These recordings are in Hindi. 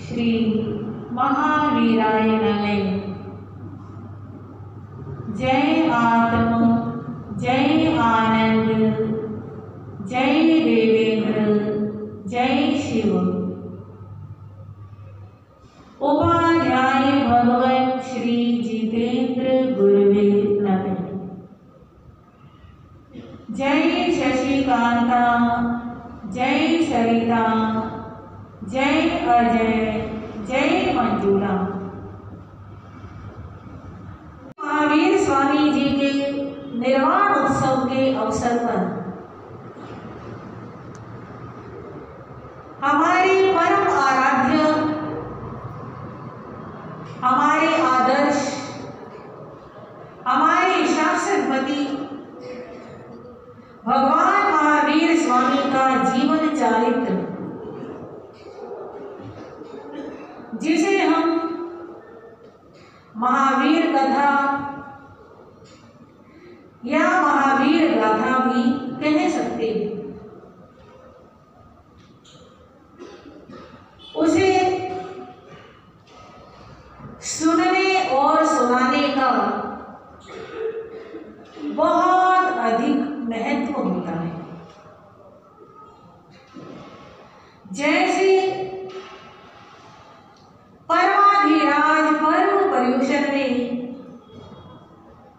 श्री महावीराय नमः। जय आत्म, जय आनंद, जय देवेंद्र, जय शिव। उपाध्याय भगवत श्री जितेंद्र गुरुवे नमः। जय शशिकांता, जय सरिता, जय अजय, जय मंजूला। महावीर स्वामी जी के निर्वाण उत्सव के अवसर पर हमारे परम आराध्य, हमारे आदर्श, हमारे शाश्वतपति भगवान महावीर स्वामी का जीवन चरित्र, जिसे हम महावीर कथा या महावीर गाथा भी कह सकते हैं, उसे सुनने और सुनाने का बहुत अधिक महत्व होता है। जैसे परमाधिराज परम पर्युषण में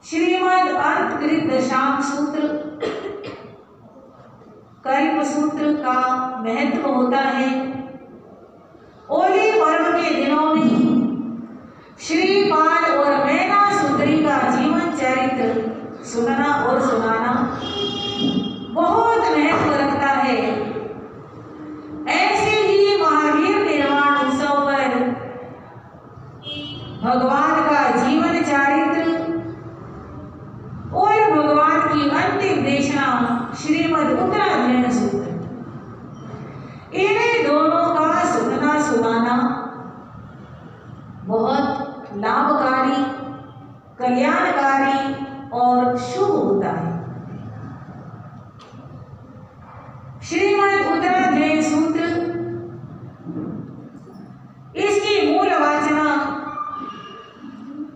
श्रीमद् अर्थकृत दशांग सूत्र, कल्प सूत्र का महत्व होता है। ओली पर्व के दिनों में श्रीपाद और मैना सुंदरी का जीवन चरित्र सुनना और सुनाना बहुत महत्व रखता है। ऐसे ही महावीर निर्वाण उत्सव पर भगवान का जीवन चरित्र और भगवान की अंतिम देशना श्रीमद् उत्तराध्ययन सूत्र, इन्हें दोनों का सुनना सुनाना बहुत लाभकारी, कल्याणकारी और शुभ होता है। श्रीमद् उत्तराध्ययन सूत्र, इसकी मूल वाचना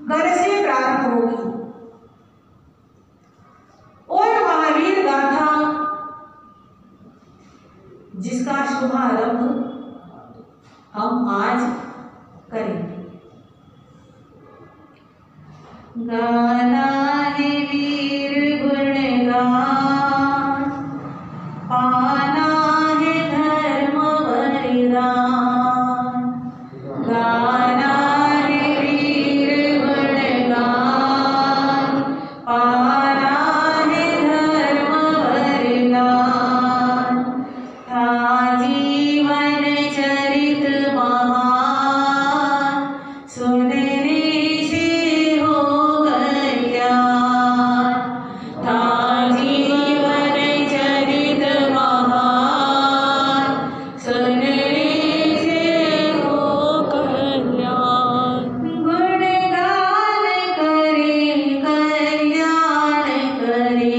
कल से प्रारंभ होगी और महावीर गाथा, जिसका शुभारंभ हम आज करेंगे। गाना है वीर गुणगान, पाना है धर्म वरदान। गाना है वीर गुणगान, पाना है धर्म वरदान। था जीवन चरित महान, सुनने से हो कल्याण। था जीवन चरित महान, सुनने से हो कल्याण। गुणगान करे कल्याण करे,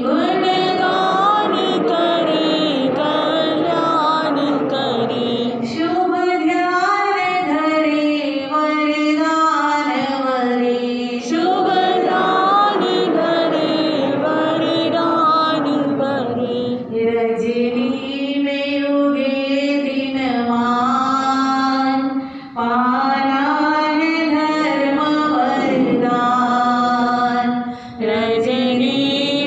गुणगान करे कल्याण करे। शुभ ध्यान धरे वरदान वरे, शुभ ध्यान धरे वरदान वरे। रजनी में उगे दिनमान, पाना है धर्म वरदान। रजनी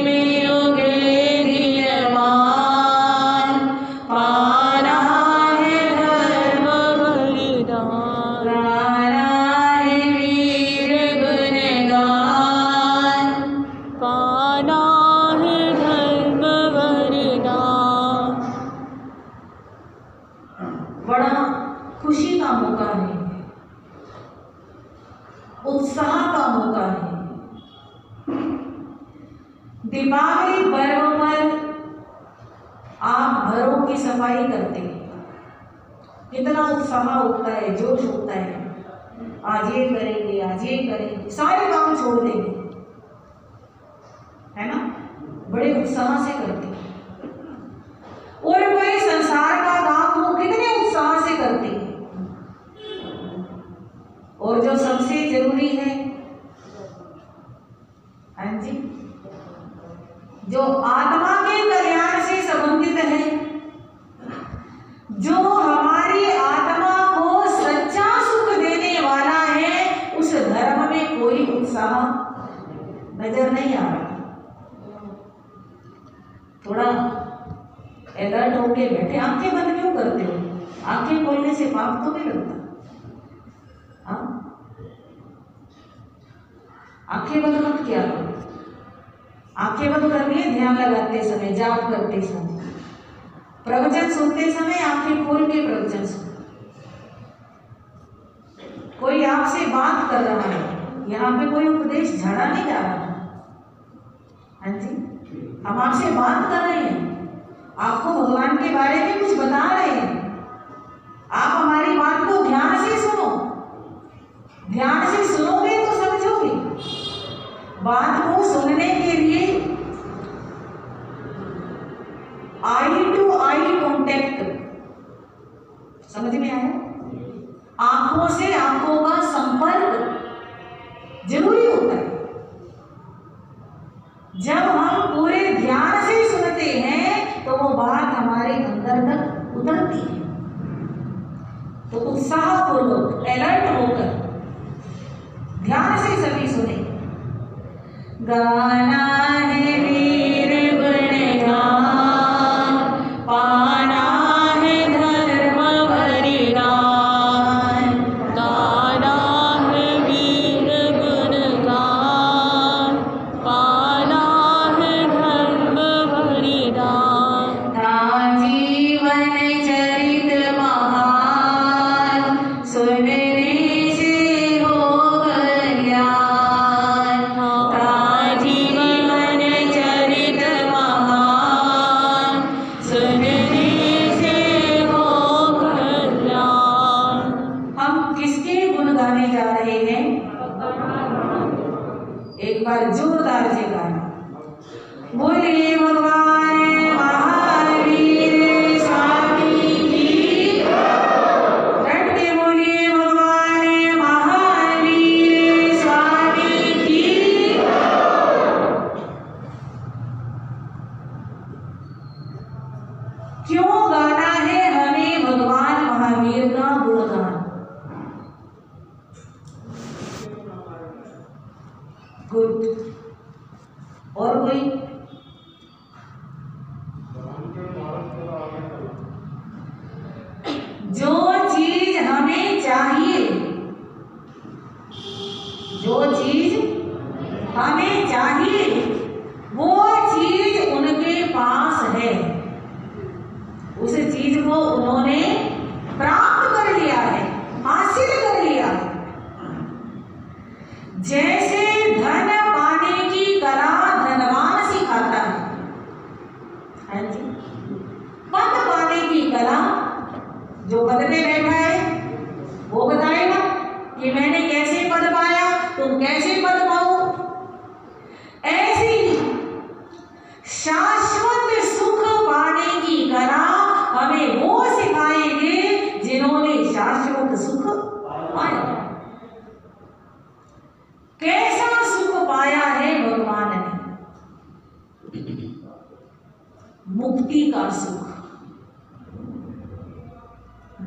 में उगे दिनमान, पाना है धर्म वरदान। गाना है वीर गुणगान, पाना है धर्म वरदान। बड़ा खुशी का मौका है, उत्साह का मौका है। दीपावली पर्व पर आप घरों की सफाई करते हैं, कितना उत्साह उठता है, जोश उठता है। आज ये करेंगे, आज ये करेंगे, सारे काम छोड़ देंगे, है ना? बड़े उत्साह से करते हैं। और कोई संसार का काम हो, कितने उत्साह से करते हैं। और जो सबसे जरूरी है, हाँ जी, जो आत्मा के कल्याण से संबंधित है, जो हमारी आत्मा को सच्चा सुख देने वाला है, उस धर्म में कोई उत्साह नजर नहीं आ रहा। थोड़ा अलर्ट होके बैठे, आंखें बंद क्यों करते हो? आंखें खोलने से पाप तो नहीं लगता। आंखें बंद मत किया करो। आंखें बंद करनी है ध्यान लगाते समय, जाप करते समय, प्रवचन सुनते समय आंखें खोल के प्रवचन सुनो। कोई आपसे बात कर रहा है, यहाँ पे कोई उपदेश झाड़ा नहीं जा रहा। हाँ जी, हम आपसे बात कर रहे हैं, आपको भगवान के बारे में कुछ बता रहे हैं। आप हमारी बात को ध्यान से सुनो। ध्यान से सुनोगे तो समझोगे। बात को सुनने के लिए आई टू आई कॉन्टेक्ट, समझ में आया? आंखों से आंखों का संपर्क जरूरी होता है। जब हम पूरे ध्यान से सुनते हैं तो वो बात हमारे अंदर तक उतरती है। तो उत्साहपूर्वक अलर्ट होकर ध्यान से सभी सुने। गाना है वीर गुणगान, पाना है धर्म बलिदान। गाना है वीर गुणगान, पाना है धर्म बलिदान। था जीवन चरित महान, सुनने से होगा ज्ञान। था जीवन चरित महान, सुनने से हो कल्याण। हम किसके गुण गाने जा रहे हैं? एक बार जोरदार से गाना। बोलिए भगवान महावीर स्वामी की। डट के बोलिए भगवान महावीर स्वामी की। क्यों गाना है हमें भगवान महावीर का गुणगान? गुड। और कोई? जो चीज हमें चाहिए, जो चीज हमें चाहिए वो चीज उनके पास है। उस चीज को उन्होंने प्राप्त कर लिया है, हासिल कर लिया है। जैसे धन पाने की कला धनवान सिखाता है। हाँ जी, पद पाने की कला जो पद पे बैठा है वो बताएगा कि मैंने कैसे पद पाया, तुम कैसे पद पाओ। ऐसी शाश्वत सुख पाने की कला हमें वो सिखाएंगे जिन्होंने शाश्वत सुख पाया। कैसा सुख पाया है भगवान ने? मुक्ति का सुख।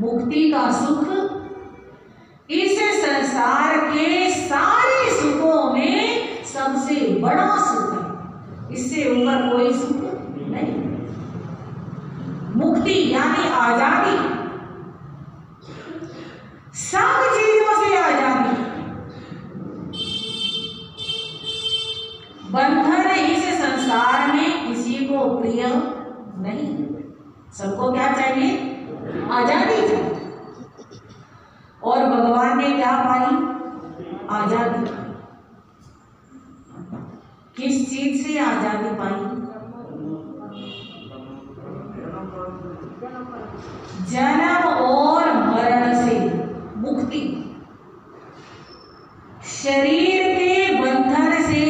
मुक्ति का सुख इस संसार के सारे सुखों में सबसे बड़ा सुख है। इससे ऊपर कोई सुख नहीं। मुक्ति यानी आजादी, सब चीजों से आजादी। बंधन इस संसार में किसी को प्रिय नहीं। सबको क्या चाहिए? आजादी चाहिए। और भगवान ने क्या पाई? आजादी। किस चीज से आजादी पाई? जन्म और मरण से मुक्ति। शरीर के बंधन से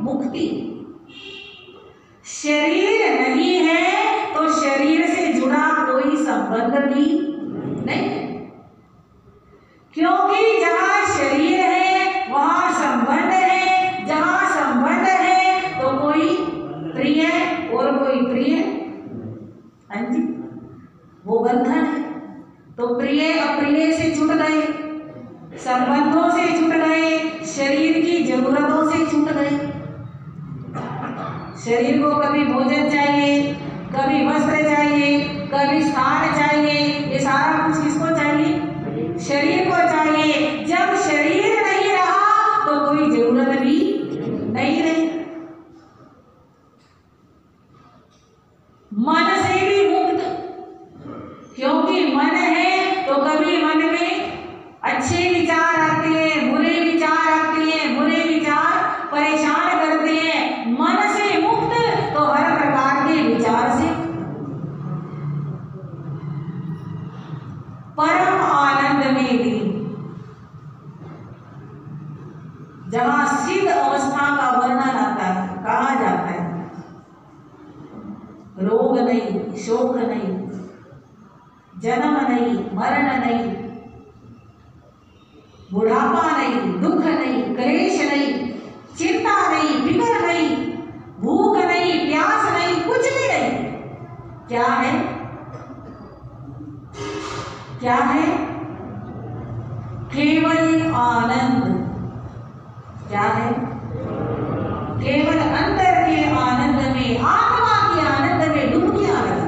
मुक्ति। शरीर नहीं है तो शरीर से जुड़ा कोई संबंध भी नहीं है, क्योंकि जहां तो प्रिय अप्रिय से छूट गए, संबंधों से छूट गए, शरीर की जरूरतों से छूट गए। शरीर को कभी भोजन चाहिए, कभी वस्त्र चाहिए, कभी स्थान चाहिए, ये सारा कुछ किसको चाहिए? शरीर को चाहिए। जब शरीर नहीं रहा तो कोई जरूरत भी नहीं रही। मन से भी मुक्त, क्योंकि मन है तो कभी मन में अच्छे विचार आते हैं, बुरे विचार आते हैं, बुरे विचार परेशान करते हैं। मन से मुक्त तो हर प्रकार के विचार से। परम आनंद में भी, जहां सिद्ध अवस्था का वर्णन आता है, कहा जाता है रोग नहीं, शोक नहीं, जन्म नहीं, मरण नहीं, बुढ़ापा नहीं, दुख नहीं, क्लेश नहीं, चिंता नहीं, फिक्र नहीं, भूख नहीं, प्यास नहीं, कुछ भी नहीं। क्या है? क्या है? केवल आनंद। क्या है? केवल अंतर के आनंद में, आत्मा के आनंद में डुबकियां लगा।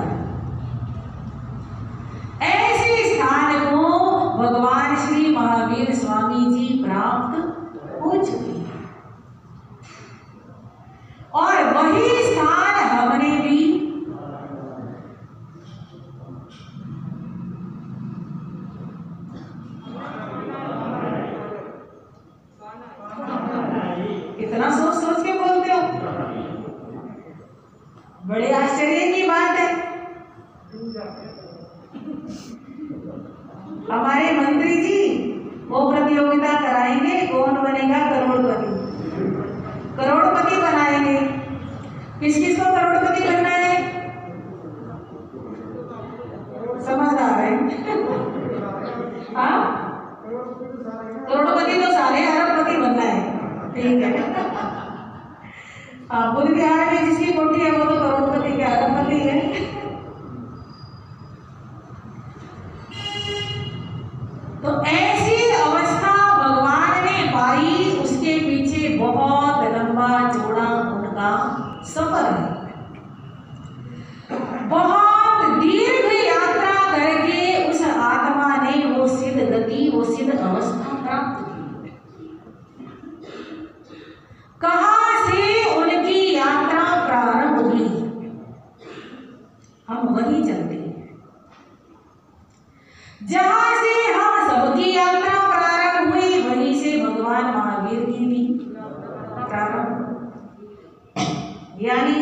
ऐसे स्थान को भगवान श्री महावीर स्वामी जी प्राप्त हो चुके हैं और वही स्थान हमने भी इतना सोच सोच के बोलते हो, बड़े आश्चर्य की बात है। हमारे मंत्री जी वो प्रतियोगिता कराएंगे, कौन बनेगा करोड़पति, करोड़पति बनाएंगे। किस किस को करोड़पति बनना है? समझदार है। हाँ, करोड़पति तो सारे, अरबपति बनना है। ठीक है। हाँ, बुध विहार में जिसकी कोठी है वो तो करोड़पति के अरबपति है। तो ऐसी अवस्था भगवान ने पाई, उसके पीछे बहुत लंबा चौड़ा उनका सफर है। बहुत दीर्घ यात्रा करके उस आत्मा ने वो सिद्ध गति, वो सिद्ध अवस्था प्राप्त की। कहां से उनकी यात्रा प्रारंभ हुई, हम वही चलते हैं। जहां से हम सबकी यात्रा प्रारंभ हुई, वहीं से भगवान महावीर की भी प्रारंभ। यानी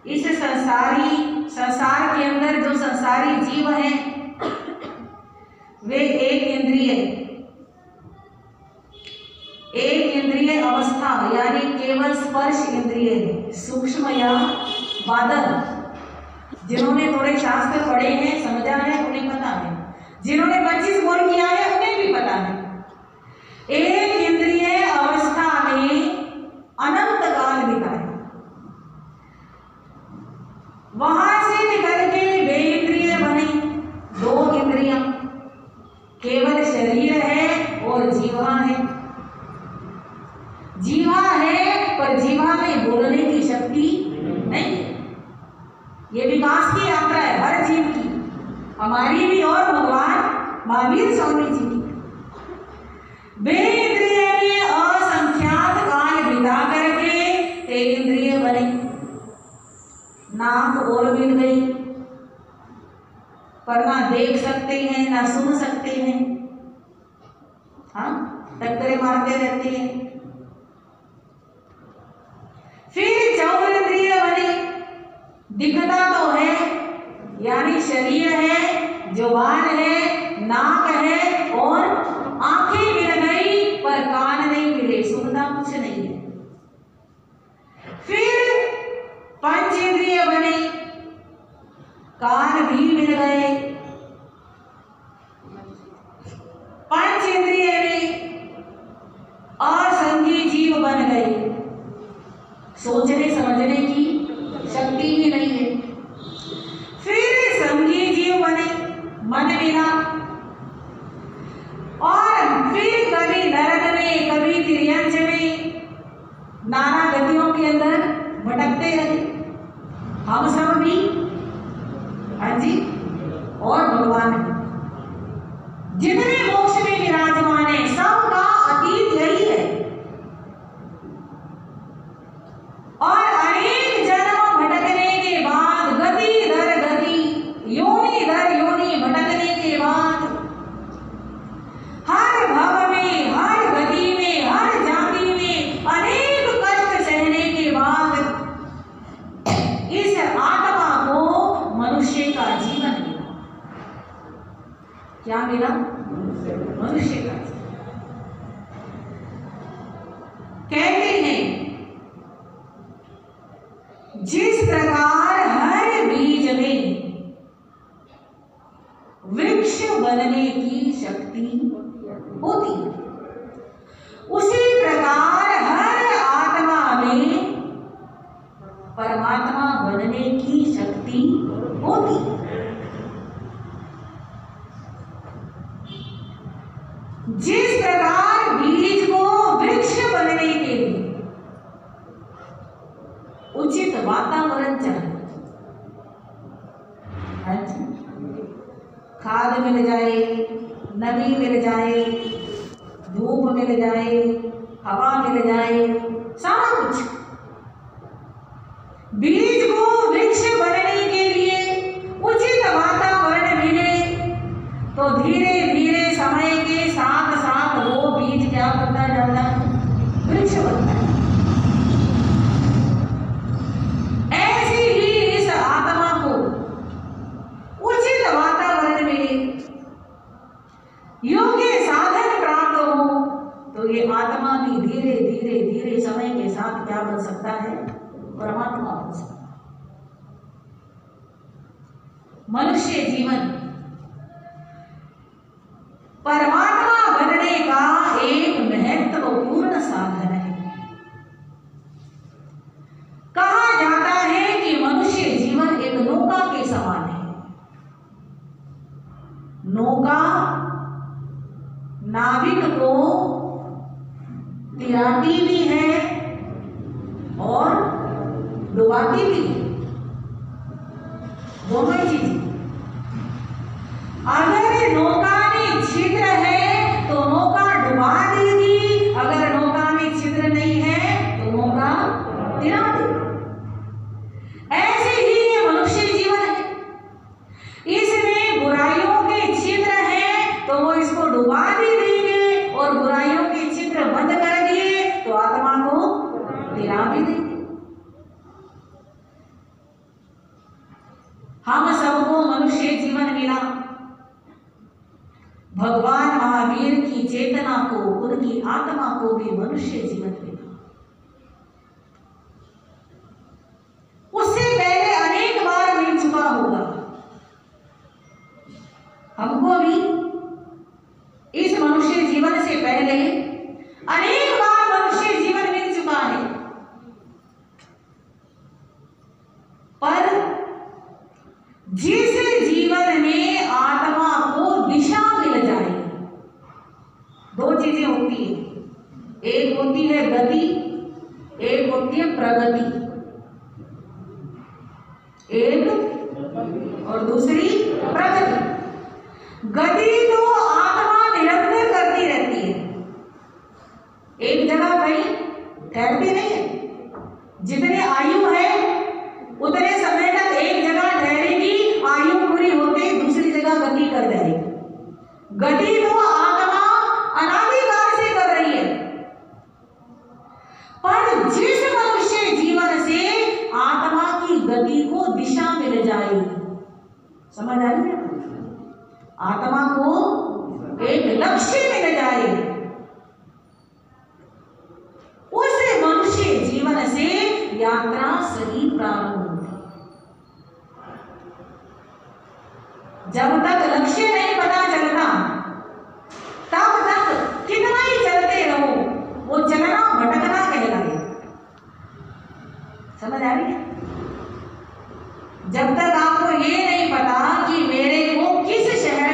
इस संसार के अंदर जो संसारी जीव हैं, वे एक इंद्रिय अवस्था यानी केवल स्पर्श इंद्रिय है, सूक्ष्म या बादल। जिन्होंने थोड़े शास्त्र पढ़े हैं, समझा है, उन्हें पता है। जिन्होंने 25 बोल किया है उन्हें भी पता है। एक इंद्रिय अवस्था में अनंत काल बिताए, वहां से निकल के वे इंद्रिय बने। 2 इंद्रियां, केवल शरीर है और जीवा है। जीवा है पर जीवा में बोलने की शक्ति नहीं है। ये विकास की यात्रा है हर जीव की, हमारी भी और भगवान महावीर स्वामी जी की। वे इंद्रिय में असंख्यात काल बिता करके एक इंद्रिय बने। नाक और मिल गई, पर ना देख सकते हैं ना सुन सकते हैं। हाँ, टक्करे मारते रहते हैं। फिर 4 इंद्रिय बने। दिखता तो है, यानी शरीर है, जुबान है, नाक है और आंखें मिल गई, पर कान नहीं मिले, सुनना कुछ नहीं है। फिर 5 इंद्रिय बने, कान भी मिल गए। 5 इंद्रिय में असंगी जीव बन गए, सोचने समझने की शक्ति ही नहीं है। फिर संगी जीव बने, मन मिला, और फिर कभी नरक में, कभी तिर्यंच में, नाना गतियों के अंदर भटकते रहे हम सब भी। हाँ जी, और भगवान जितने मोक्ष में विराजमान है सबका अतीत यही है, और अनेक जन्म भटकने के बाद, गति दर गति, योनि दर योनि भटकने के बाद, हर भव में, हर गति में, हर जाति में अनेक कष्ट सहने के बाद इस आत्मा को मनुष्य का जीवन मिला। क्या मिला? मनुष्य का जीवन। कहते हैं जिस प्रकार हर बीज में वृक्ष बनने की शक्ति होती है, उसी प्रकार हर आत्मा में परमात्मा बनने की शक्ति होती है। जिस प्रकार बीज को वृक्ष बनने के लिए उचित वातावरण चाहिए, खाद मिल जाए, नमी मिल जाए, धूप मिल जाए, हवा मिल जाए, सारा कुछ। बीज को वृक्ष बनने के लिए उचित वातावरण मिले तो धीरे धीरे समय के साथ साथ वो बीज क्या बनता जाता है? वृक्ष बनता है। ऐसे ही इस आत्मा को उचित वातावरण मिले, योग्य साधन प्राप्त हो तो ये आत्मा भी धीरे धीरे धीरे समय के साथ क्या बन सकता है? परमात्मा बन सकता है। मनुष्य जीवन परमात्मा बनने का एक महत्वपूर्ण साधन है। कहा जाता है कि मनुष्य जीवन एक नौका के समान है। नौका नाविक को तिराती भी है और डुबाती भी है, दोनों ही चीजें। अगर नौका में छिद्र है तो नौका डुबा देगी, अगर नौका में छिद्र नहीं है तो नौका तिरा देगी। ऐसे ही ये मनुष्य जीवन है, इसमें बुराइयों के छिद्र हैं तो वो इसको डुबा भी देंगे, और बुराइयों के छिद्र बंद कर दिए तो आत्मा को तिरा भी देंगे। हम सबको मनुष्य जीवन मिला, भगवान महावीर की चेतना को, उनकी आत्मा को भी मनुष्य जीवन मिला। उससे पहले अनेक बार मिल चुका होगा, हमको भी इस मनुष्य जीवन से पहले अनेक बार मनुष्य जीवन मिल चुका है, पर जिस जीवन में आत्मा को दिशा मिल जाए, दो चीजें होती है, एक होती है गति, एक होती है प्रगति, एक और दूसरी प्रगति। गति तो आत्मा निरंतर करती रहती है, एक जगह कहीं ठहरती नहीं है। जितने आयु है उतने समय तक एक जगह ठहरेगी, आयु पूरी होते दूसरी जगह गति कर जाएगी। गति तो आत्मा अनादिकाल से कर रही है, पर जिस मनुष्य जीवन से आत्मा की गति को दिशा मिल जाए, समझ आ रही है? आत्मा को एक लक्ष्य मिल जाए, उस मनुष्य जीवन से यात्रा सही प्रारंभ होती। जब तक लक्ष्य नहीं पता चलता तब तक कितना ही चलते रहो, वो चलना भटकना कहलाए। समझ आ रही है? जब तक आपको ये नहीं पता कि मेरे को किस शहर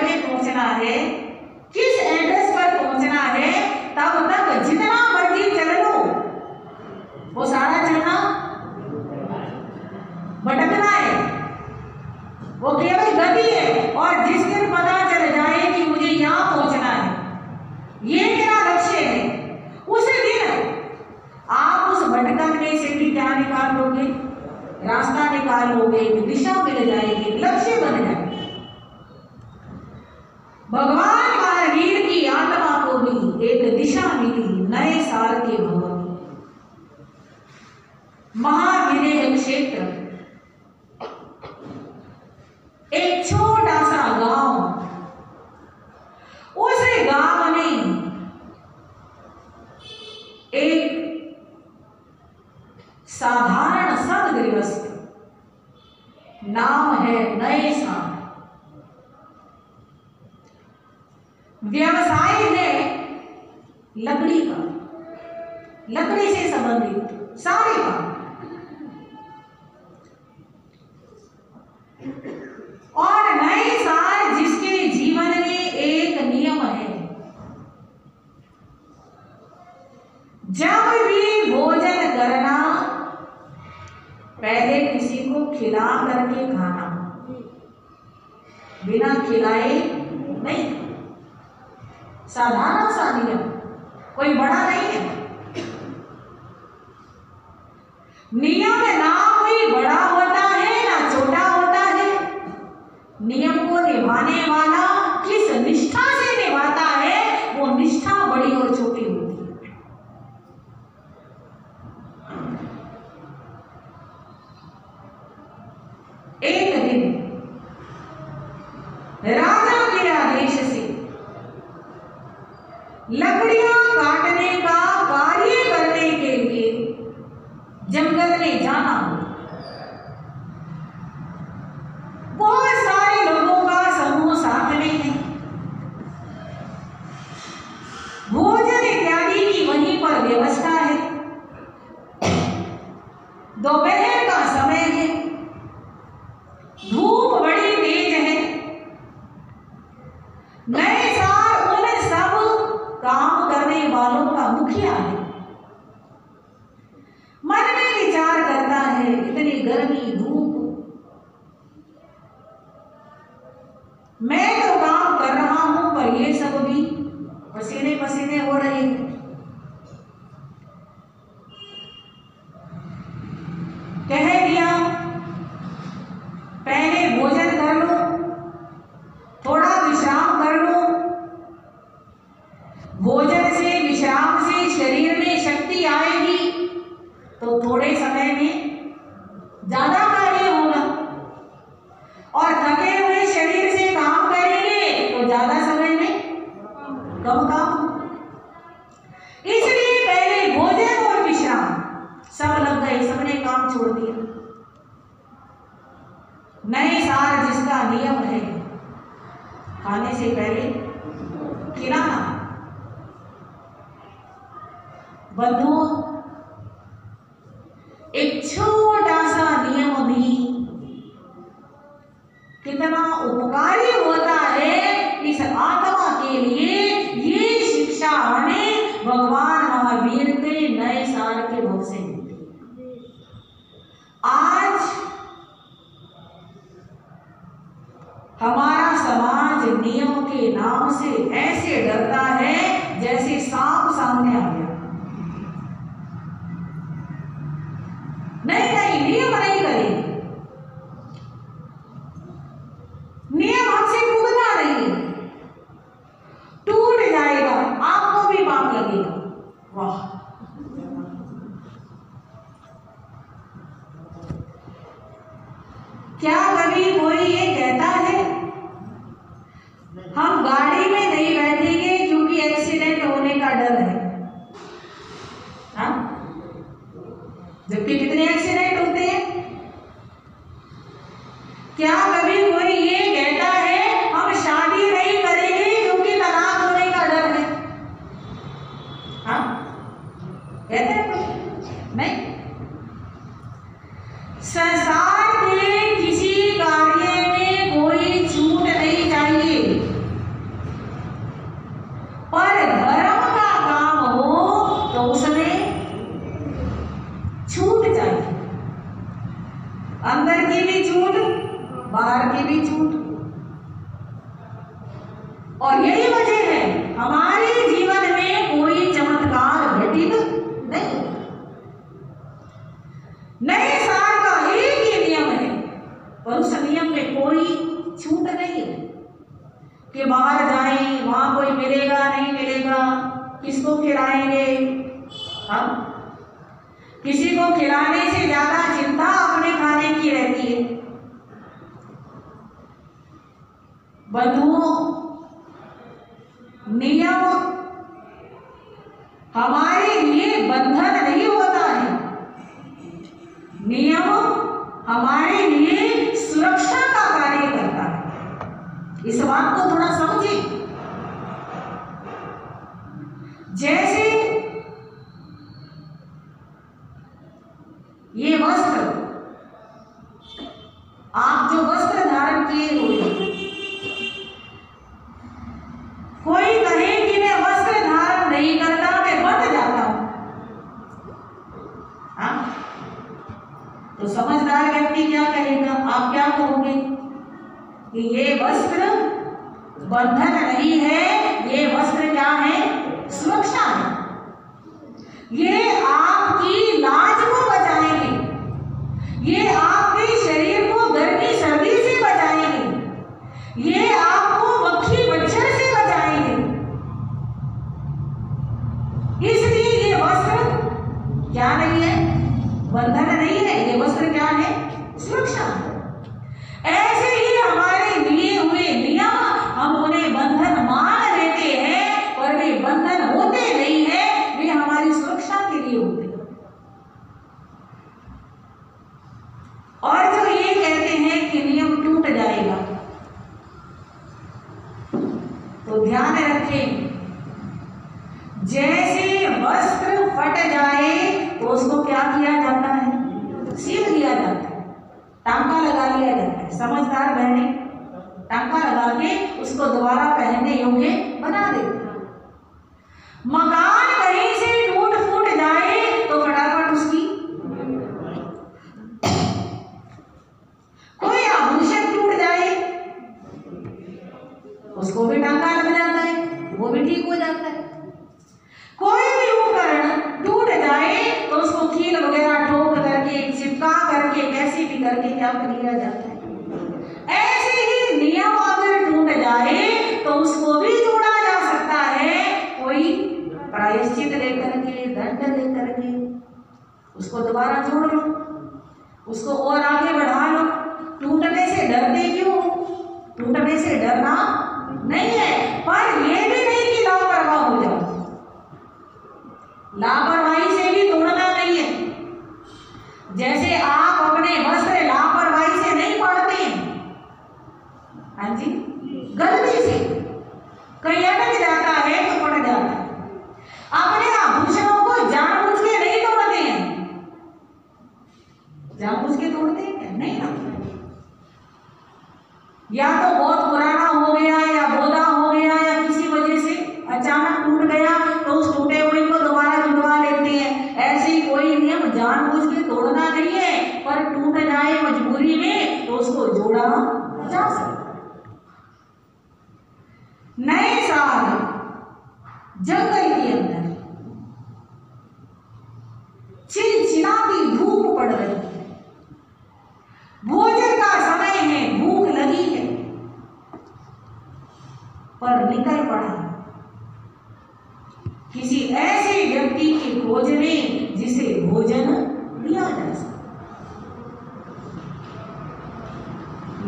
भगवान महावीर की आत्मा को भी एक दिशा मिली नए साल के भवन में। महाविदेह क्षेत्र, एक छोटा सा गांव, उस गांव में एक साधारण सद गृहस्थ, नाम है नए साल। व्यवसाय है लकड़ी का, लकड़ी से संबंधित सारे काम। और नए साल जिसके जीवन में एक नियम है, जब भी भोजन करना पहले किसी को खिला करके खाना, बिना खिलाए नहीं। साधारण सा नियम, कोई बड़ा नहीं है। नियम ना कोई बड़ा होता है ना छोटा होता है। नियम को निभाने वाला किस निष्ठा से निभाता है, वो निष्ठा बड़ी और छोटी होती है। एक दिन राजा के आदेश से लकड़ियां काटने का कार्य करने के लिए जंगल में जाना हो। बहुत सारे लोगों का समूह साथ में है। भोजन इत्यादि की वहीं पर व्यवस्था है। दोपहर का समय है, धूप बड़ी तेज है। नए साल उन सब काम करने वालों का मुखिया है। मन में विचार करता है, इतनी गर्मी धूप, मैं तो काम कर रहा हूं पर ये सब भी पसीने पसीने हो रहे हैं। कह दिया पहले भोजन कर लो, थोड़ा विश्राम कर लो। भोजन से विश्राम से शरीर में शक्ति आएगी तो थोड़े समय में ज्यादा कार्य होगा, और थके हुए शरीर से काम करेंगे तो ज्यादा समय में कम काम। इसलिए पहले भोजन और विश्राम। सब लग गए, सबने काम छोड़ दिया। नए साल जिसका नियम है, खाने से पहले खिलाना। बंधुओं, एक छोटा सा नियम भी कितना उपकारी होता है इस आत्मा के लिए। ये शिक्षा हमें भगवान महावीर के नए साल के भोग से मिलती है। आज हमारा समाज नियम के नाम से ऐसे डरता है जैसे सांप सामने आ गया। नहीं नहीं, नियम नहीं करेंगे, नियम हमसे टूटता नहीं, टूट जाएगा, आपको भी पाप लगेगा। वाह, क्या कभी कोई ये कहता है हम गाड़ी में नहीं बैठेंगे क्योंकि एक्सीडेंट होने का डर है? हाँ, जबकि कितने एक्सीडेंट होते हैं। क्या कभी कोई ये कहता है हम शादी नहीं करेंगे क्योंकि तलाक होने का डर है? हाँ, कहते हैं नहीं। संसार के किसी कार्य में कोई छूट नहीं चाहिए, पर धर्म का काम हो तो उसमें छूट चाहिए। अंदर की भी छूट, बाहर की भी छूट। और यही वजह है हमारे जीवन में कोई चमत्कार घटित नहीं। नए साल का एक ही नियम है, पर उस नियम में कोई छूट नहीं है कि बाहर बाहर जाएं, वहां कोई मिलेगा नहीं मिलेगा, किसको खिलाएंगे हम? किसी को खिलाने से ज्यादा चिंता अपने खाने की रहती है। बंधुओं, नियम हमारे लिए बंधन नहीं होता है, नियम हमारे लिए सुरक्षा का कार्य करता है। इस बात को थोड़ा समझिए। जैसे ये वस्त्र, आप जो वस्त्र धारण किए हुए, कोई कहे कि मैं वस्त्र धारण नहीं करता, मैं बंध जाता हूं, तो समझदार व्यक्ति क्या कहेगा? आप क्या कहोगे कि ये वस्त्र बंधन नहीं है, ये वस्त्र क्या है? सुरक्षा है। ये आपकी लाज को बचाएंगे, ये आपके शरीर को गर्मी सर्दी से बचाएंगे, ये आपको मक्खी मच्छर से बचाएंगे। इसलिए ये वस्त्र क्या नहीं है? बंधन नहीं है, ये वस्त्र क्या है? सुरक्षा है। ऐसे ही हमारे लिए हुए नियम, हम उन्हें बंधन मान लेते हैं, पर वे बंधन होते नहीं है, वे हमारी सुरक्षा के लिए होते हैं। और जो ये कहते हैं कि नियम टूट जाएगा, तो ध्यान रखें, जैसे वस्त्र फट जाए तो उसको क्या किया जाता है? सील दिया जाता है, टांका लगा लिया जाता है। समझदार बहने टांका लगा के उसको दोबारा पहनने योग्य बना देते हैं। मकान कहीं से टूट फूट जाए तो फटाफट उसकी, कोई आभूषण टूट जाए उसको भी टांका लग जाता है, वो भी ठीक हो जाता है। कोई भी उपकरण टूट जाए तो उसको कील वगैरह ठोक करके, चिपका करके, कैसे भी करके क्या कर लिया जाता है। ऐसे ही नियम अगर टूट जाए तो उसको भी जोड़ा जा सकता है, कोई प्रायश्चित लेकर के, दंड लेकर के उसको दोबारा जोड़ लो, उसको और आगे बढ़ा लो। टूटने से डरते क्यों? टूटने से डरना नहीं है, पर यह भी नहीं कि लापरवाह हो जाओ। लापरवाही से भी तोड़ना नहीं है। जैसे आप अपने वस्त्र लापरवाही से नहीं पहनते हैं, हाँ जी, गलती से कहीं अटक जाता है तो पड़ जाता है। अपने आभूषणों को जानबूझ के नहीं तोड़ते हैं, जानबूझ के तोड़ते हैं क्या? नहीं ना। या तो बहुत पुराना हो गया, या बोधा हो गया, या किसी वजह से अचानक टूट गया तो उस टूटे हुए को दोबारा जुड़वा लेते हैं। ऐसे कोई नियम जानबूझ के तोड़ना नहीं है, पर टूट जाए मजबूरी में तो उसको जोड़ा जा सकता है। नए साल जंगल के अंदर चिलचिलाती धूप पड़ रही है, भोजन का समय है, भूख लगी है, पर निकल पड़ा किसी ऐसे व्यक्ति की खोज में जिसे भोजन दिया जा सके।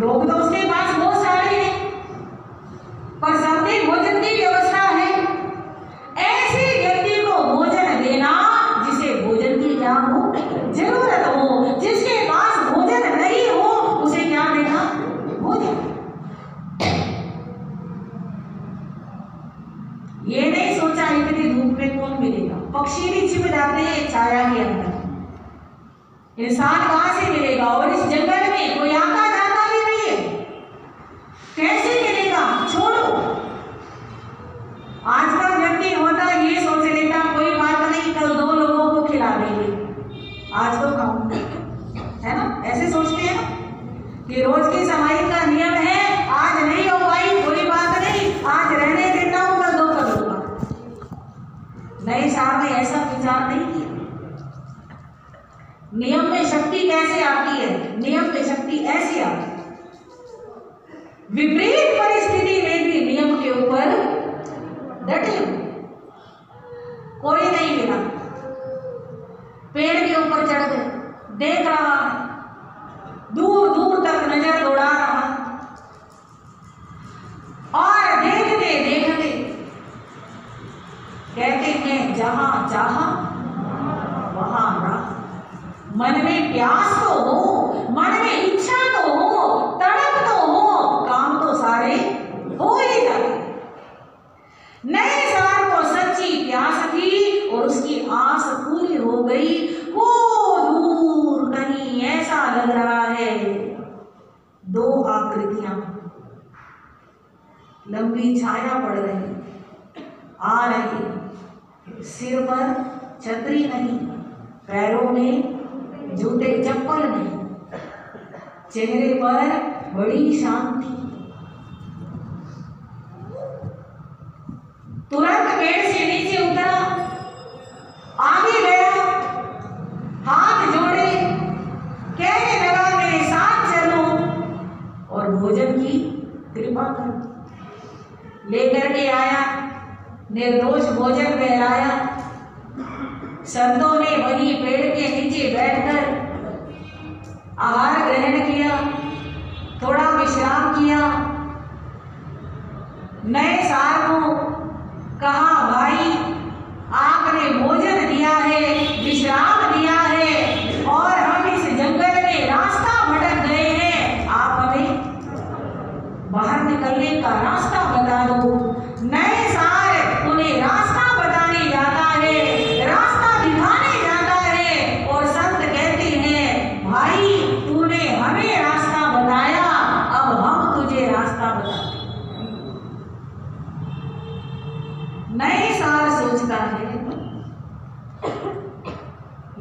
लोग तो उसके पास बहुत सारे हैं, पर सबके भोजन की व्यवस्था है। ऐसे व्यक्ति को भोजन देना जिसे भोजन की क्या हो? जरूरत हो। जिसके पास भोजन नहीं हो उसे क्या देना? भोजन। ये नहीं सोचा इतनी धूप में कौन मिलेगा। पक्षी भी छिप जाते हैं छाया के अंदर, इंसान कहां से मिलेगा? और इस जंगल में कोई आता जाता भी नहीं है, कैसे मिलेगा? छोड़ो। आज का व्यक्ति होता ये सोच लेता कोई बात नहीं, कल 2 लोगों को खिला देंगे, आज तो खाऊंगा, है ना? ऐसे सोचते हैं ना कि रोज की सफाई का नियम है, आज नहीं हो पाई कोई बात नहीं, आज रहने देता हूं, कल 2 करूंगा। नए साल में ऐसा विचार नहीं किया। नियम में शक्ति कैसे आती है? नियम में शक्ति ऐसे आती है, विपरीत परिस्थिति में भी नियम के ऊपर डटे हुए। कोई नहीं मिला, पेड़ के ऊपर चढ़ गए, देख रहा है, दूर दूर तक नजर दौड़ा रहा है, और देखते देखते कहते हैं जहां चाहा वहां रहा। मन में प्यास तो हो, मन में इच्छा तो हो, तड़प तो हो, काम तो सारे हो ही जाते। नए साल को सच्ची प्यास थी और उसकी आस पूरी हो गई। वो दूर कहीं ऐसा लग रहा है, दो आकृतियां, लंबी छाया पड़ रही, आ रही, सिर पर छतरी नहीं, पैरों में जूते चप्पल नहीं, चेहरे पर बड़ी शांति। तुरंत पेड़ से नीचे उतरा, आगे गया, हाथ जोड़े, कहने लगा मेरे साथ चलो और भोजन की कृपा करो। लेकर के आया, निर्दोष भोजन पहराया। संतों ने वही पेड़ के नीचे बैठकर आहार ग्रहण किया, थोड़ा विश्राम किया। नए साल को कहा भाई आपने भोजन दिया है, विश्राम दिया है और हम इस जंगल में रास्ता भटक गए हैं, आप हमें बाहर निकलने का रास्ता बता दो। नए साल उन्हें रास्ता बताने जाता है, रास्ता दिखाने जाता है और संत कहते हैं भाई तूने हमें रास्ता बताया, अब हम तुझे रास्ता बताते। नए साल सोचता है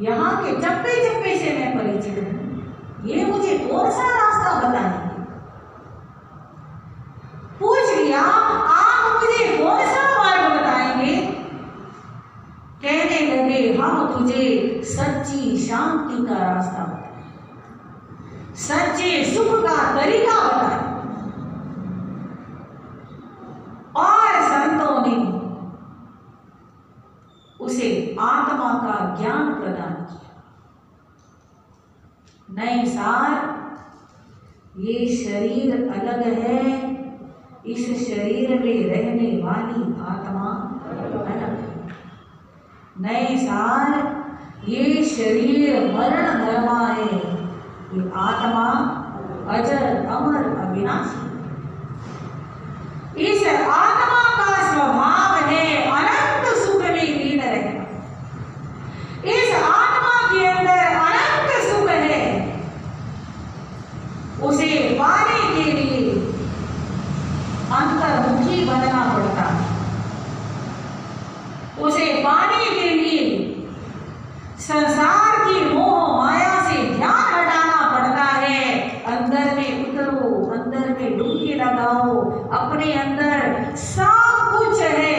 यहाँ के चप्पे चप्पे से मैं परिचित हूं, ये मुझे कौन सा रास्ता बताएंगे। पूछ लिया आप मुझे कौन सा मार्ग बताएंगे। कहने लगे हम तुझे सच्ची शांति का रास्ता बताएं, सच्चे सुख का तरीका बताएं। और संतों ने उसे आत्मा का ज्ञान प्रदान किया। नए साल, ये शरीर अलग है, इस शरीर में रहने वाली आत्मा अलग है। नए साल, ये शरीर मरण धर्मा है, ये आत्मा अजर अमर अविनाशी। इस आत्मा का स्वभाव है अनंत सुख में लीन रहना। इस आत्मा के अंदर अनंत सुख है, उसे पाने के लिए अंतर्मुखी बनना पड़ता है। उसे पाने के लिए संसार की मोह माया से ध्यान हटाना पड़ता है। अंदर में उतरो, अंदर में डुबकी लगाओ, अपने अंदर सब कुछ है।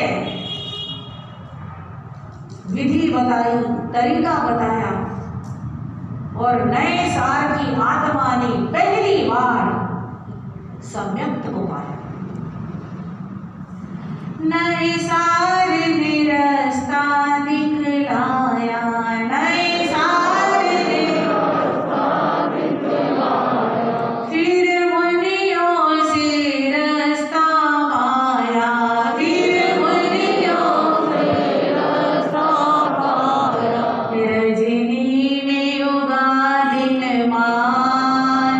विधि बताई, तरीका बताया और नए साल की आत्मा ने पहली बार सम्यक्त को पाया। नए साल ने रास्ता दिखलाया, नए साल ने रास्ता दिखलाया, फिर मुनियों से रास्ता पाया, फिर मुनियों से रास्ता पाया। रजनी में उगा दिन मान,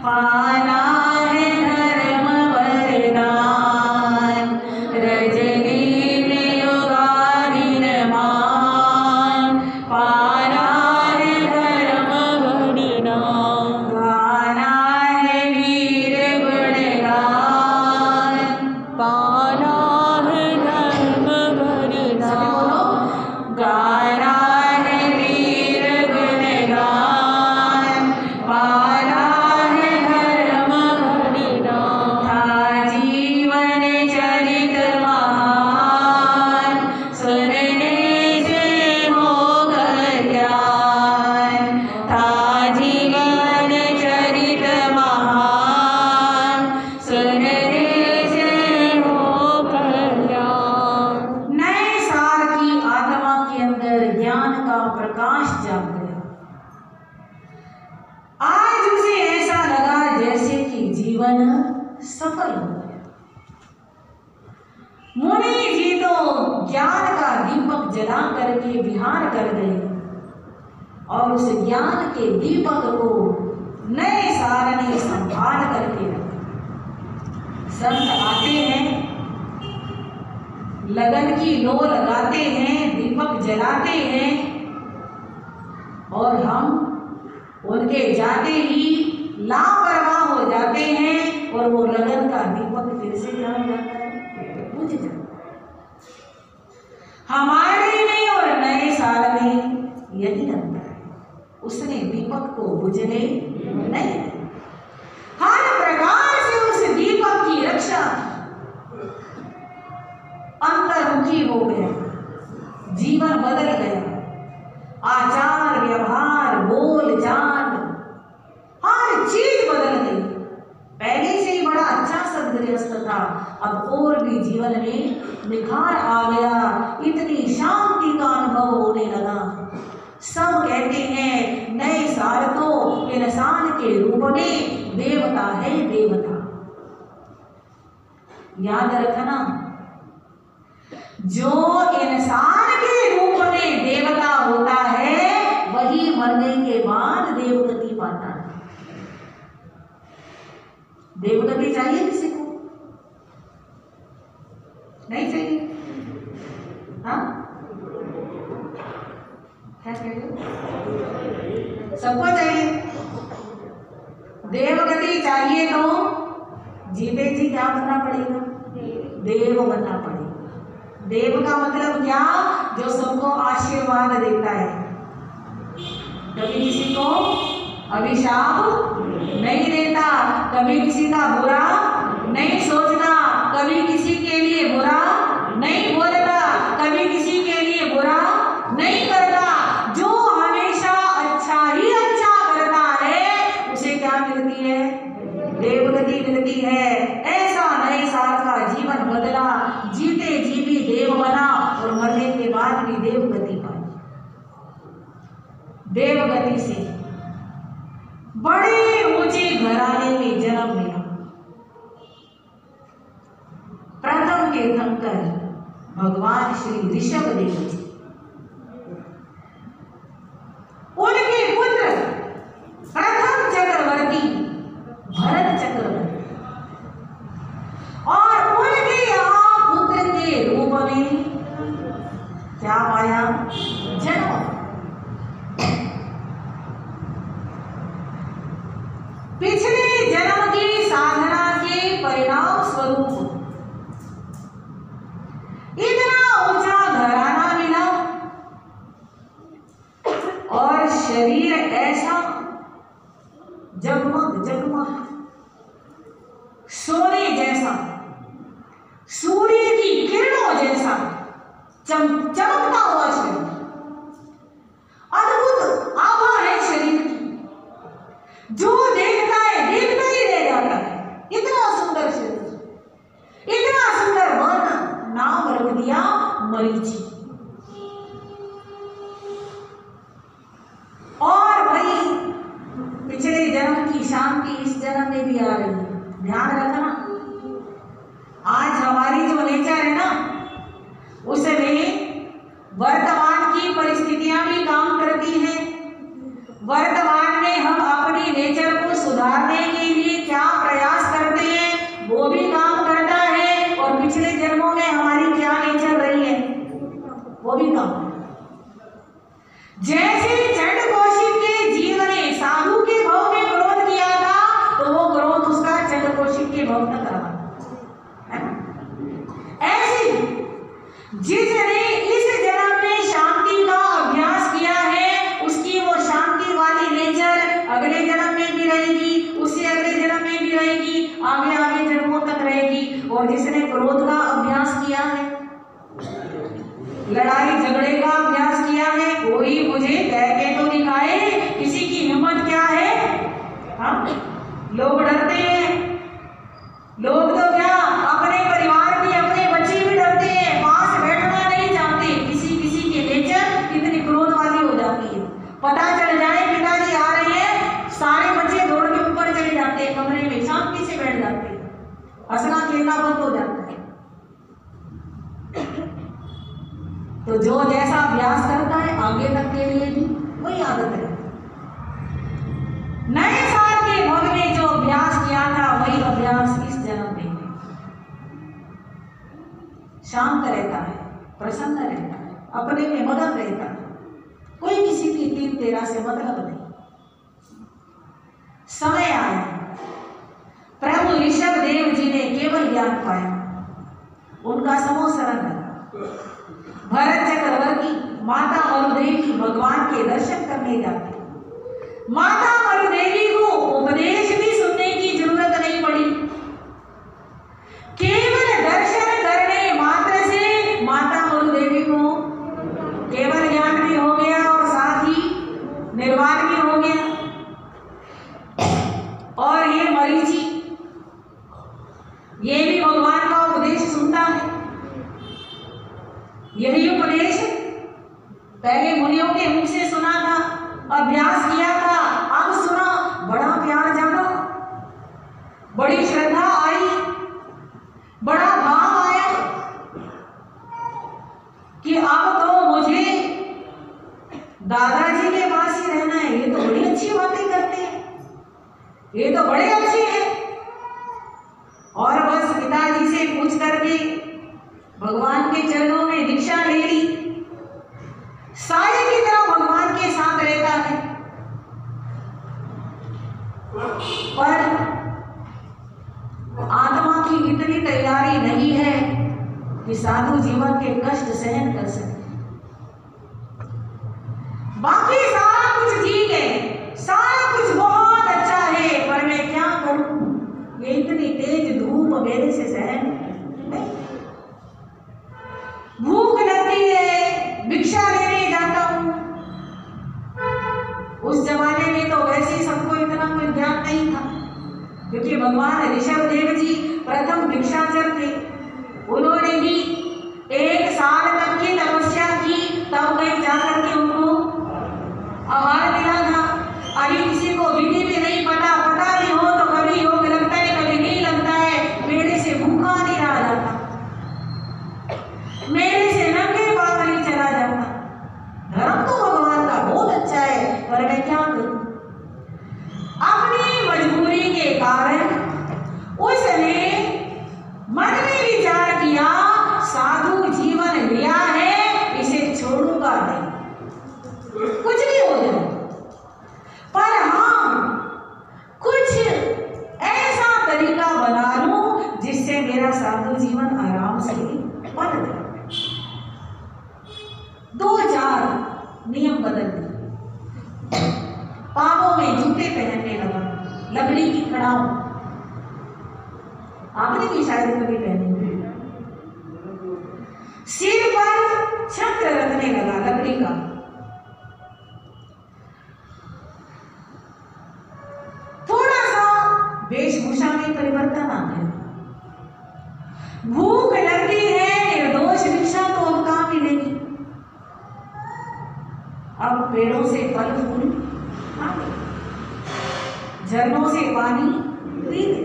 पाना है धर्म वरदान। रजनी में उगा दिन मान, पाना है धर्म वरदान। गाना है वीर गुणगान, पाना है धर्म वरदान। गाना है वीर गुणगान, पाना है धर्म वरदान। था जीवन चरित मुनि जी तो ज्ञान का दीपक जला करके विहार कर गए और उस ज्ञान के दीपक को नए सार ने संभाल करके रखा। संत आते हैं, लगन की लो लगाते हैं, दीपक जलाते हैं और हम उनके जाते ही लापरवाह हो जाते हैं और वो लगन का दीपक फिर से क्या हो जाता है, बुझ जाता है। हमारे में और नए साल में यही अंतर है, उसने दीपक को बुझने नहीं, हर प्रकार से उस दीपक की रक्षा अंतर्मुखी हो गया, जीवन बदल गया, आचार व्यवहार बोल चाल हर चीज बदल गई। पहले से ही बड़ा अच्छा सदगृहस्थ था, अब और भी जीवन में निखार आ गया, इतनी शांति का अनुभव होने लगा। सब कहते हैं नए साल तो इंसान के रूप में देवता है, देवता। याद रखना, जो इंसान के रूप में देवता होता है वही मरने के बाद देवगति पाता है। देवगति चाहिए किसी को? नहीं चाहिए? हाँ, क्या चाहिए? सबको चाहिए। देवगति चाहिए तो जीते जी क्या बनना पड़ेगा? देव बनना पड़ेगा। देव का मतलब क्या? जो सबको आशीर्वाद देता है, कभी किसी को अभिशाप नहीं देता, कभी किसी का बुरा नहीं सोचता, कभी किसी के लिए बुरा नहीं बोलता, कभी किसी के लिए बुरा नहीं करता। जो हमेशा अच्छा ही अच्छा करता है उसे क्या मिलती है? देवगति मिलती है। ऐसा नए साल का जीवन बदला, जीते जी भी देव बना और मरने के बाद भी देवगति पाई। देवगति से बड़े ऊंचे घराने में जन्म लिया। प्रथम तीर्थंकर भगवान श्री ऋषभ देव जी, उनके पुत्र प्रथम चक्रवर्ती भरत चक्रवर्ती, और उनके यहाँ पुत्र के रूप में क्या पाया? जन्म। पिछले जन्म की साधना के परिणाम स्वरूप इतना ऊंचा घराना मिला और शरीर ऐसा जगमग जगमग सोने जैसा, सूर्य की किरणों जैसा चमकता हुआ शरीर, अद्भुत आभा है शरीर की, जो देखता है देखता ही रह जाता है। इतना सुंदर शरीर, इतना सुंदर वर्ण, नाम रख दिया मरीचि। और वही पिछले जन्म की शांति इस जन्म में भी आ रही है। ध्यान रखना, आज हमारी जो नेचर है ना, उसमें वर्तमान की परिस्थितियां भी काम करती हैं। वर्तमान में हम अपनी नेचर को सुधारने के लिए क्या प्रयास करते हैं वो भी काम करता है, और पिछले जन्मों में हमारी क्या नेचर रही है वो भी काम। जैसे चंड कौशिक के जीव ने साधु के भाव में क्रोध किया था तो वो क्रोध उसका चंड कौशिक के भाव तक रहा। ऐसे जिसने इस जन्म में शांति का अभ्यास किया है उसकी वो शांति वाली नेचर अगले जन्म में भी रहेगी, उससे अगले जन्म में भी रहेगी, आगे आगे जन्मों तक रहेगी। और जिसने क्रोध का अभ्यास किया है, लड़ाई झगड़े का अभ्यास किया है, कोई मुझे कह के तो दिखाए किसी की हिम्मत क्या है? हाँ, लोग डरते हैं, लोग तो क्या अपने परिवार की, अपने बच्चे भी डरते हैं, पास बैठना नहीं चाहते। किसी किसी के नेचर कितनी क्रोध वाली हो जाती है, पता चल जाए पिताजी आ रहे हैं, सारे बच्चे दौड़ के ऊपर चले जाते हैं, कमरे में शांति से बैठ जाते हैं, हंसना खेलना बंद हो जाता है। तो जो जैसा अभ्यास करता है आगे तक के लिए भी वही आदत है। नए साल के भव में जो अभ्यास किया था वही अभ्यास इस जन्म में शांत रहता है, प्रसन्न रहता है, अपने में मगन रहता है, कोई किसी की तीन तेरा से मतलब नहीं। समय आया, प्रभु ऋषभ देव जी ने केवल ज्ञान पाया, उनका समूह शरण लगा। भरत चक्रवर्ती माता मरुदेवी भगवान के दर्शन करने जाते। माता मरुदेवी को उपदेश भी सुनने की जरूरत नहीं पड़ी, केवल दर्शन करने मात्र से माता मरुदेवी को केवल ज्ञान भी हो गया और साथ ही निर्वाण भी हो गया। और ये मरीचि ये भी भगवान का उपदेश सुनता है। यही उपदेश पहले मुनियों के मुख से सुना था, अभ्यास किया था, अब सुना, बड़ा प्यार जागा, बड़ी श्रद्धा आई, बड़ा भाव आया कि अब तो मुझे दादाजी के पास ही रहना है। ये तो बड़ी अच्छी बातें करते हैं, ये तो बड़े अच्छे हैं। और बस पिताजी से पूछ करके भगवान के चरणों में दीक्षा ले ली, सारे की तरह भगवान के साथ रहता है। पर आत्मा की इतनी तैयारी नहीं है कि साधु जीवन के कष्ट सहन कर सके। बाकी सारा कुछ ठीक है, सारा कुछ बहुत अच्छा है, पर मैं क्या करूं, ये इतनी तेज धूप मेरे से सहन नहीं। भूख लगती है, भिक्षा लेने जाता हूं। उस जमाने में तो वैसे ही सबको इतना कोई ज्ञान नहीं था, क्योंकि भगवान ऋषभ देव जी प्रथम भिक्षाचर थे। उन्होंने भी 1 साल तक की तपस्या की, तब कहीं जाकर के उनको आहार मिला था। अभी किसी को विधि भी नहीं पता नहीं हो तो कभी योग लगता है, कभी नहीं लगता है, मेरे से भूखा नहीं रहा जाता, मेरे से नंगे पांव नहीं चला जाता। धर्म तो भगवान का बहुत अच्छा है, पर मैं क्या करूं। अपनी मजबूरी के कारण उसने मन में विचार किया, साधु जीवन लिया है, इसे छोड़ूंगा नहीं, कुछ भी हो जाए, पर हाँ कुछ ऐसा तरीका बना लूं जिससे मेरा साधु जीवन आराम से बन जाए। 2-4 नियम बदल दिए। पांवों में जूते पहनने लगा, लकड़ी की कड़ाऊ, आपने भी शायद कभी पहने। सिर पर छत्र रखने लगा लकड़ी का। थोड़ा सा वेशभूषा में परिवर्तन आ गया। भूख लगती है, निर्दोष भिक्षा तो अब कहां मिलेगी। अब पेड़ों से फल फूल खा ले, झरनों से पानी पी ले।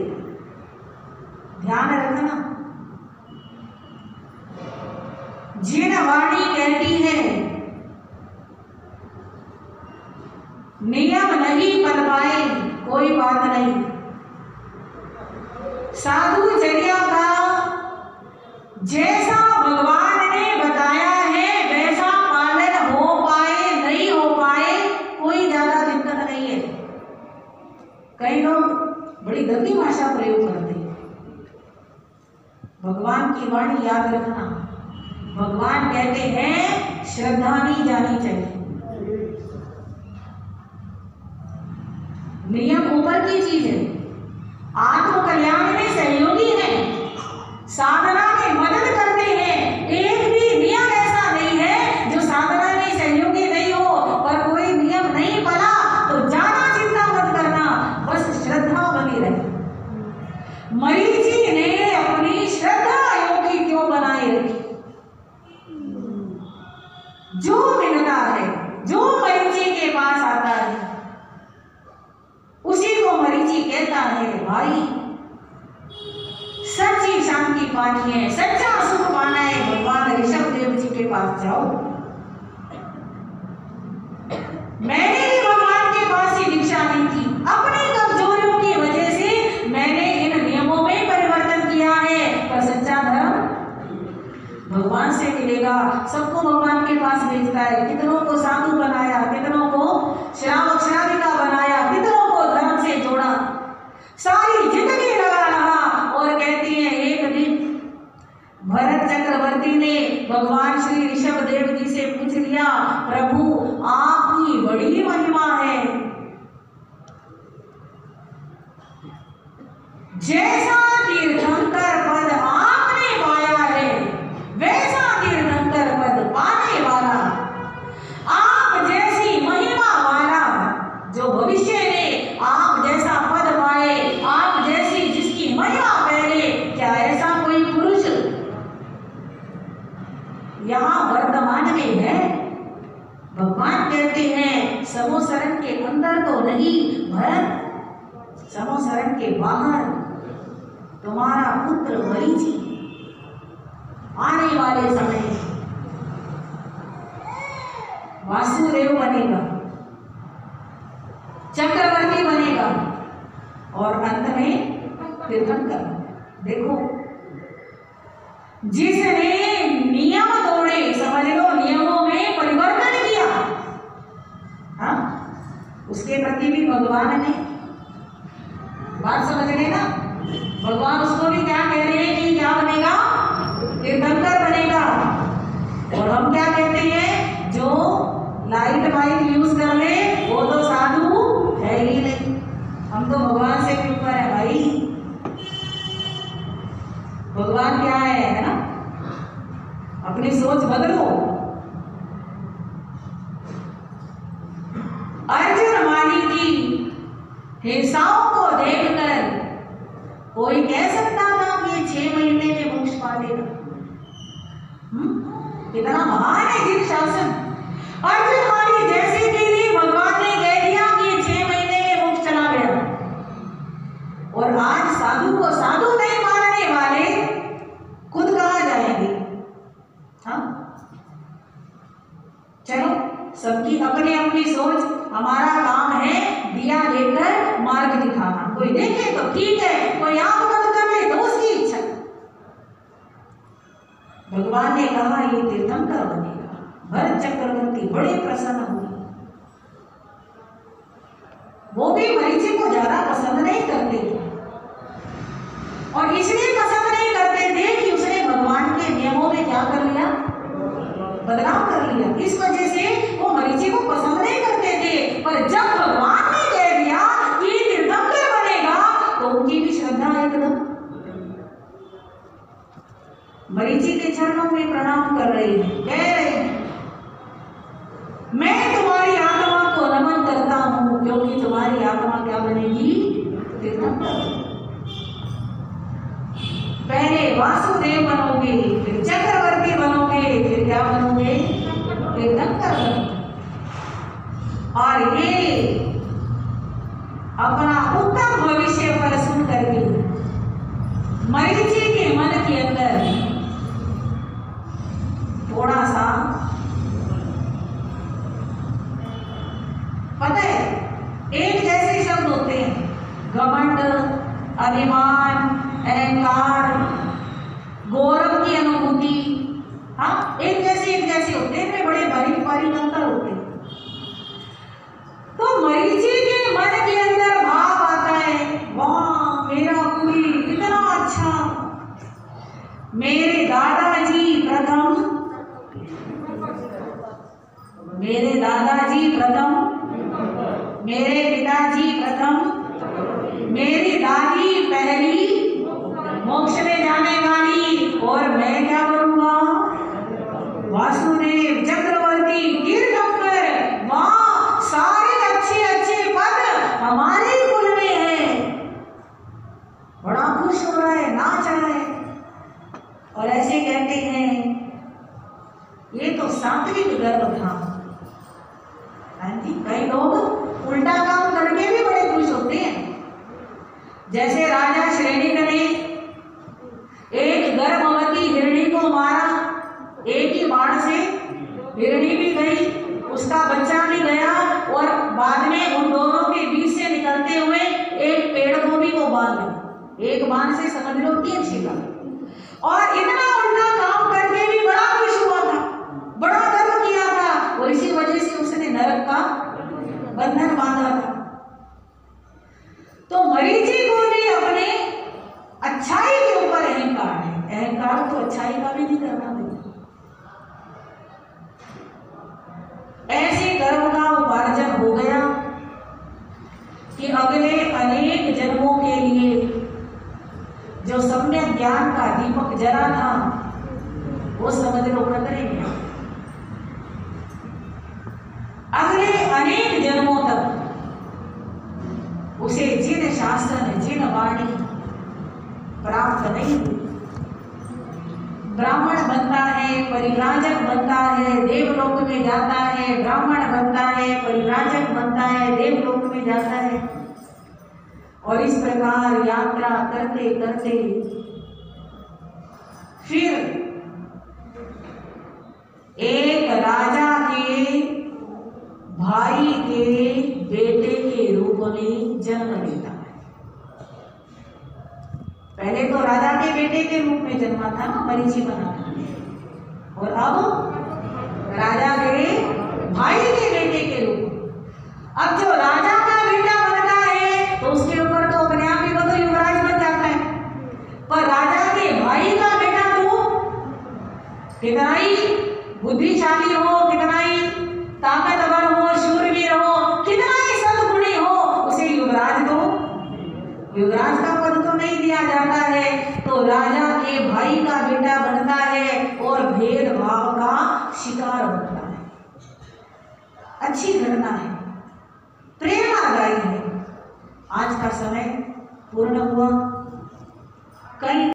ध्यान रखना, जिन वाणी कहती है नियम नहीं कर पाए, कोई बात नहीं। साधु चर्या का जैसा भगवान ने बताया है वैसा पालन हो पाए नहीं हो पाए, कोई ज्यादा दिक्कत नहीं है। कई लोग बड़ी गंदी भाषा प्रयोग करते हैं। भगवान की वाणी याद रखना, भगवान कहते हैं श्रद्धा नहीं जानी चाहिए। नियम ऊपर की चीज है, आत्म कल्याण में सहयोगी है, साधना में मदद करते हैं। एक भी नियम ऐसा नहीं है जो साधना में सहयोगी नहीं हो। पर कोई नियम नहीं बना तो ज्यादा चिंता मत करना, बस श्रद्धा बनी रहे। मरीचि ने अपनी श्रद्धा योगी क्यों बनाए रखी। जो मिलता है, जो मरीचि के पास आता है, उसी को मरीचि कहता है भाई सच्ची शांति पानी है, सच्चा सुख पाना है, भगवान ऋषभ देव जी के पास पास जाओ। मैंने भी भगवान के पास ही दीक्षा ली थी। अपनी कमजोरियों की वजह से मैंने इन नियमों में परिवर्तन किया है, पर सच्चा धर्म भगवान से मिलेगा। सबको भगवान के पास भेजता है। कितनों को साधु बनाया, कितनों को श्रावक श्राविका बनाया, कितनों को धर्म से जोड़ा, सारी जिंदगी लगा रहा। और कहती है एक दिन भरत चक्रवर्ती ने भगवान श्री ऋषभ देव जी से पूछ लिया, प्रभु आपकी बड़ी महिमा है, जैसा तीर्थंकर पद आपने पाया है वैसा तीर्थंकर पद पाने वाला, आप जैसी महिमा वाला जो भविष्य में आप जैसा पद पाए, आप जैसी जिसकी महिमा पहले, क्या ऐसा कोई पुरुष यहाँ वर्तमान में है? भगवान कहते हैं समोसरण के अंदर तो नहीं, भरत समोसरण के बाहर तुम्हारा पुत्र मरीचि आने वाले समय वासुदेव बनेगा, चक्रवर्ती बनेगा और अंत में तीर्थंकर। देखो, जिसने नियम तोड़े, समझ लो नियमों में परिवर्तन किया, हाँ, उसके प्रति भी भगवान ने बात समझ लेना। भगवान उसको भी क्या कह रहे हैं कि क्या बनेगा? तीर्थंकर बनेगा। और हम क्या कहते हैं, जो लाइट वाइट यूज कर ले वो तो साधु है ही नहीं, हम तो भगवान से भी ऊपर है भाई। भगवान क्या है ना? अपनी सोच बदलो। अर्जुन माली की हिंसाओं को देखकर कोई कह सकता था कि ये 6 महीने में मोक्ष पा लेगा? कितना महान है जीव शासन। अर्जुन माली जैसे के लिए भगवान ने कह दिया कि 6 महीने में मोक्ष चला गया। और आज साधु को साधु नहीं मानने वाले खुद कहाँ जाएंगे? हाँ, चलो सबकी अपनी अपनी सोच। हमारा काम है दिया लेकर मार्ग दिखाना। कोई देखे तो ठीक है, कोई आंख बंद कर ले तो उसकी इच्छा। भगवान ने कहा ये तीर्थंकर बनेगा। भरत चक्रवर्ती बड़े प्रसन्न हुए। वो भी मरीचि को ज्यादा पसंद नहीं करते थे, और इसलिए पसंद नहीं करते थे कि उसने भगवान के नियमों में क्या कर लिया? बदलाव कर लिया। इस वजह से वो मरीचि को पसंद नहीं करते थे। पर जब भगवान ने कह दिया कि तीर्थंकर बनेगा तो उनकी भी श्रद्धा एकदम मरीचि के चरणों में प्रणाम कर रही है, कह रही है मैं तुम्हारी आत्मा को नमन करता हूं, क्योंकि तुम्हारी आत्मा क्या बनेगी? तीर्थंकर। पहले वासुदेव बनोगे, फिर चक्रवर्ती बनोगे, फिर क्या बनोगे? तीर्थंकर बनोगे। और ये अपना उत्तम भविष्य पर सुन करके मरीचि के मन के अंदर थोड़ा सा, पता है, एक जैसे शब्द होते हैं, घमंड, अभिमान, अहंकार, गौरव की अनुभूति, हाँ, एक जैसे होते हैं, बड़े बारीक बारीक अंतर होते हैं। तो मरीचि के मन के अंदर भाव आता है, वाह मेरा कोई इतना अच्छा, मेरे दादाजी प्रथम, मेरे दादाजी प्रथम, मेरे पिताजी प्रथम, मेरी दादी पहली मोक्ष में जाने वाली, और मैं क्या करूंगा? वासुदेव चक्रवर्ती तीर्थंकर। वहां सारे अच्छे अच्छे पद हमारे कुल में है। बड़ा खुश हो रहा है, नाच रहा है। और ऐसे कहते हैं ये तो सात्विक गर्भ था। कई लोग उल्टा काम करके भी बड़े खुश होते हैं। जैसे राजा श्रेणिक ने एक गर्भवती हिरणी को मारा, एक ही बाण से हिरणी भी गई, उसका बच्चा भी गया, और बाद में उन दोनों के बीच से निकलते हुए एक पेड़ गोभी को बांध दिया। एक बाण से समझ लो 3 शिकार। और इतना उल्टा काम करके भी बड़ा खुश हुआ था, बड़ा गर्व किया था, और इसी वजह से उसने नरक का बंधन बांधा था। तो मरीचि को भी अपने अच्छाई के ऊपर अहंकार है। अहंकार तो अच्छाई का भी नहीं करना चाहिए। ऐसे गर्व का उपार्जन हो गया कि अगले अनेक जन्मों के लिए जो सम्यक ज्ञान का दीपक जला था वो समझ लो करेंगे। अगले अनेक जन्मों तक उसे जिन शासन जिन वाणी प्राप्त नहीं हुई, ब्राह्मण बनता है, परिव्राजक बनता है, देवलोक में जाता है, ब्राह्मण बनता है, परिव्राजक बनता है, देवलोक में जाता है, और इस प्रकार यात्रा करते करते फिर एक राजा के भाई के बेटे के रूप में जन्म लेता है। पहले तो राजा के बेटे के रूप में जन्मा था ना, मरीचि बना था, और अब राजा के भाई के बेटे के रूप। अब जो राजा का बेटा बनता है तो उसके ऊपर तो अपने आप ही वो तो युवराज बन जाता है, पर राजा के भाई का बेटा तो कितना ही बुद्धिशाली हो, कितना ही ताकतवर हो, शूरवीर हो, कितना ही सद्गुणी हो, उसे युवराज का पद तो नहीं दिया जाता है। तो राजा के भाई का बेटा बनता है और भेदभाव का शिकार बनता है। अच्छी घटना है, प्रेरणादायी है। आज का समय पूर्ण हुआ। कई